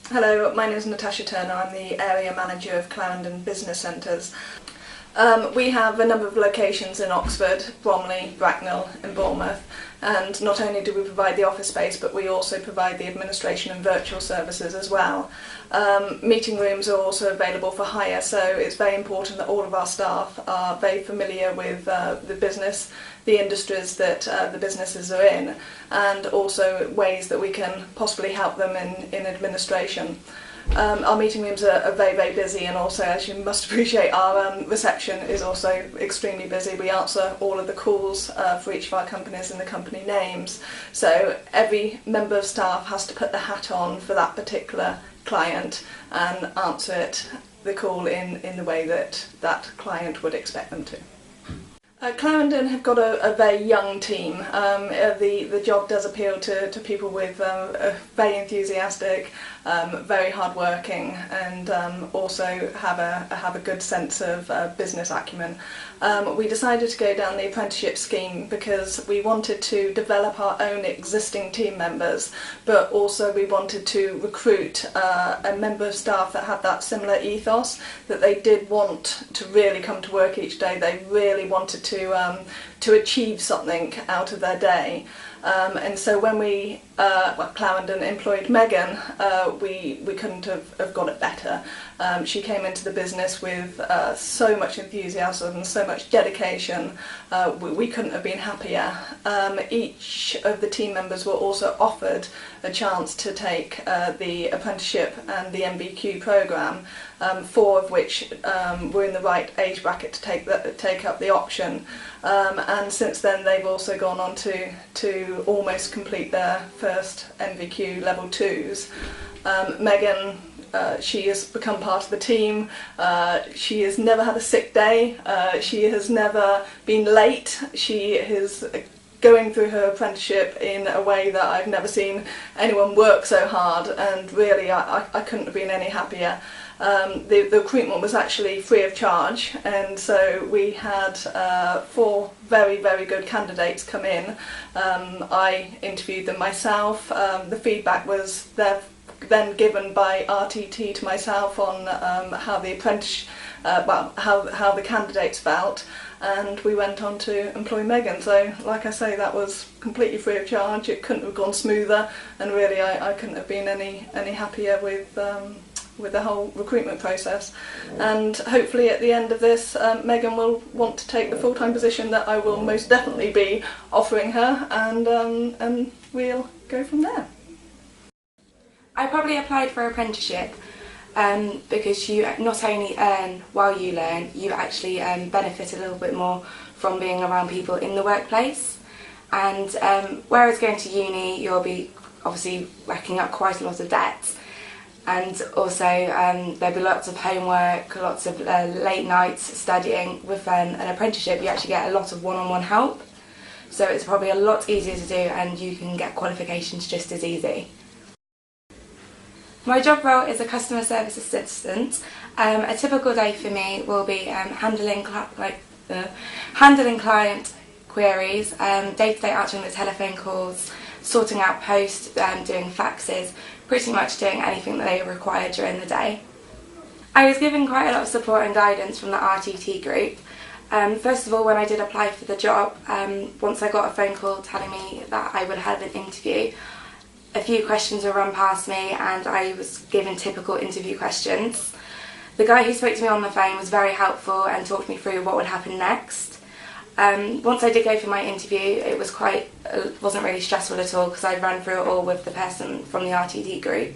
Hello, my name is Natasha Turner. I'm the area manager of Clarendon Business Centres. We have a number of locations in Oxford, Bromley, Bracknell and Bournemouth, and not only do we provide the office space but we also provide the administration and virtual services as well. Meeting rooms are also available for hire, so it's very important that all of our staff are very familiar with the business, the industries that the businesses are in, and also ways that we can possibly help them in administration. Our meeting rooms are very, very busy, and also, as you must appreciate, our reception is also extremely busy. We answer all of the calls for each of our companies and the company names, so every member of staff has to put the hat on for that particular client and answer the call in the way that that client would expect them to. Clarendon have got a very young team. The job does appeal to people with very enthusiastic, very hard-working, and also have a good sense of business acumen. We decided to go down the apprenticeship scheme because we wanted to develop our own existing team members, but also we wanted to recruit a member of staff that had that similar ethos, that they did want to really come to work each day. They really wanted to achieve something out of their day. And so when Clarendon employed Megan, we couldn't have got it better. She came into the business with so much enthusiasm and so much dedication. We couldn't have been happier. Each of the team members were also offered a chance to take the apprenticeship and the MBQ programme, 4 of which were in the right age bracket to take up the option. And since then they've also gone on to almost complete their first MVQ level 2s. Megan, she has become part of the team. She has never had a sick day. She has never been late. She is going through her apprenticeship in a way that I've never seen anyone work so hard, and really I couldn't have been any happier. The recruitment was actually free of charge, and so we had 4 very, very good candidates come in. I interviewed them myself. The feedback was then given by RTT to myself on how the how the candidates felt, and we went on to employ Megan. So, like I say, that was completely free of charge. It couldn't have gone smoother, and really I couldn't have been any happier with the whole recruitment process. And hopefully at the end of this, Megan will want to take the full-time position that I will most definitely be offering her, and we'll go from there. I probably applied for apprenticeship because you not only earn while you learn, you actually benefit a little bit more from being around people in the workplace. And whereas going to uni, you'll be obviously racking up quite a lot of debt. And also there'll be lots of homework, lots of late nights studying. With an apprenticeship you actually get a lot of one-on-one help, so it's probably a lot easier to do, and you can get qualifications just as easy. My job role is a customer service assistant. A typical day for me will be handling client queries, day-to-day answering the telephone calls, sorting out posts, doing faxes, pretty much doing anything that they require during the day. I was given quite a lot of support and guidance from the RTT group. First of all, when I did apply for the job, once I got a phone call telling me that I would have an interview, a few questions were run past me and I was given typical interview questions. The guy who spoke to me on the phone was very helpful and talked me through what would happen next. Once I did go for my interview, it wasn't really stressful at all because I'd run through it all with the person from the RTT group.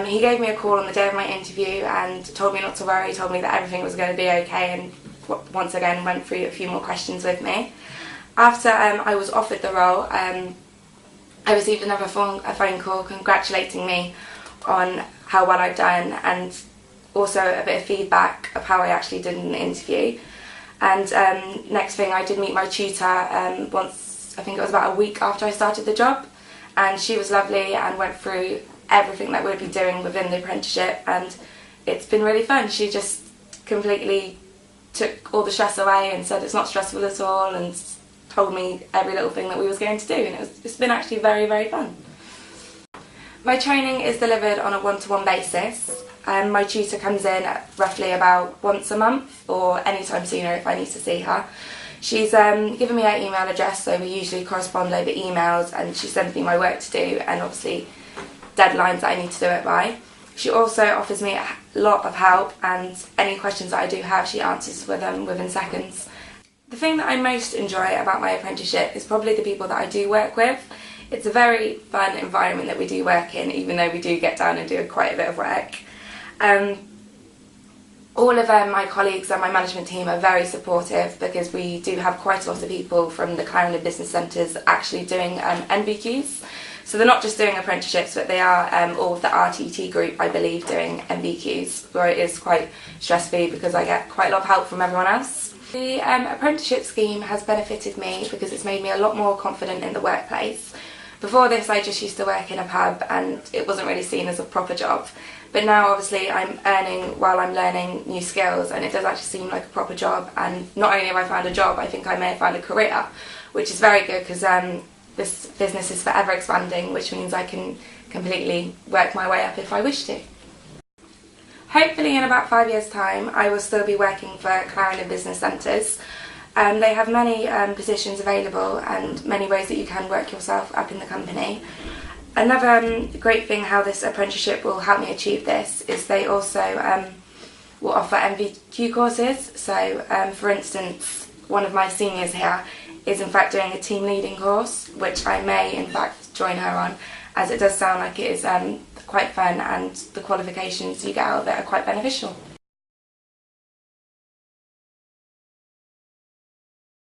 He gave me a call on the day of my interview and told me not to worry, told me that everything was going to be okay, and once again went through a few more questions with me. After I was offered the role, I received another phone call congratulating me on how well I'd done, and also a bit of feedback of how I actually did in the interview. And next thing, I did meet my tutor once, I think it was about a week after I started the job, and she was lovely and went through everything that we'd be doing within the apprenticeship, and it's been really fun. She just completely took all the stress away and said it's not stressful at all, and told me every little thing that we was going to do, and it's been actually very, very fun. My training is delivered on a one-to-one basis. My tutor comes in roughly about once a month or any time sooner if I need to see her. She's given me her email address, so we usually correspond over emails, and she sends me my work to do and obviously deadlines that I need to do it by. She also offers me a lot of help, and any questions that I do have she answers for them within seconds. The thing that I most enjoy about my apprenticeship is probably the people that I do work with. It's a very fun environment that we do work in, even though we do get down and do quite a bit of work. All of my colleagues and my management team are very supportive, because we do have quite a lot of people from the Clarendon business centres actually doing NVQs. So they're not just doing apprenticeships, but they are all of the RTT group, I believe, doing NVQs, where it is quite stress-free because I get quite a lot of help from everyone else. The apprenticeship scheme has benefited me because it's made me a lot more confident in the workplace. Before this, I just used to work in a pub and it wasn't really seen as a proper job. But now, obviously, I'm earning while I'm learning new skills, and it does actually seem like a proper job. And not only have I found a job, I think I may have found a career, which is very good, because this business is forever expanding, which means I can completely work my way up if I wish to. Hopefully in about 5 years' time I will still be working for Clarendon Business Centres. They have many positions available and many ways that you can work yourself up in the company. Another great thing how this apprenticeship will help me achieve this is they also will offer MVQ courses. So for instance, one of my seniors here is in fact doing a team leading course, which I may in fact join her on, as it does sound like it is quite fun and the qualifications you get out of it are quite beneficial.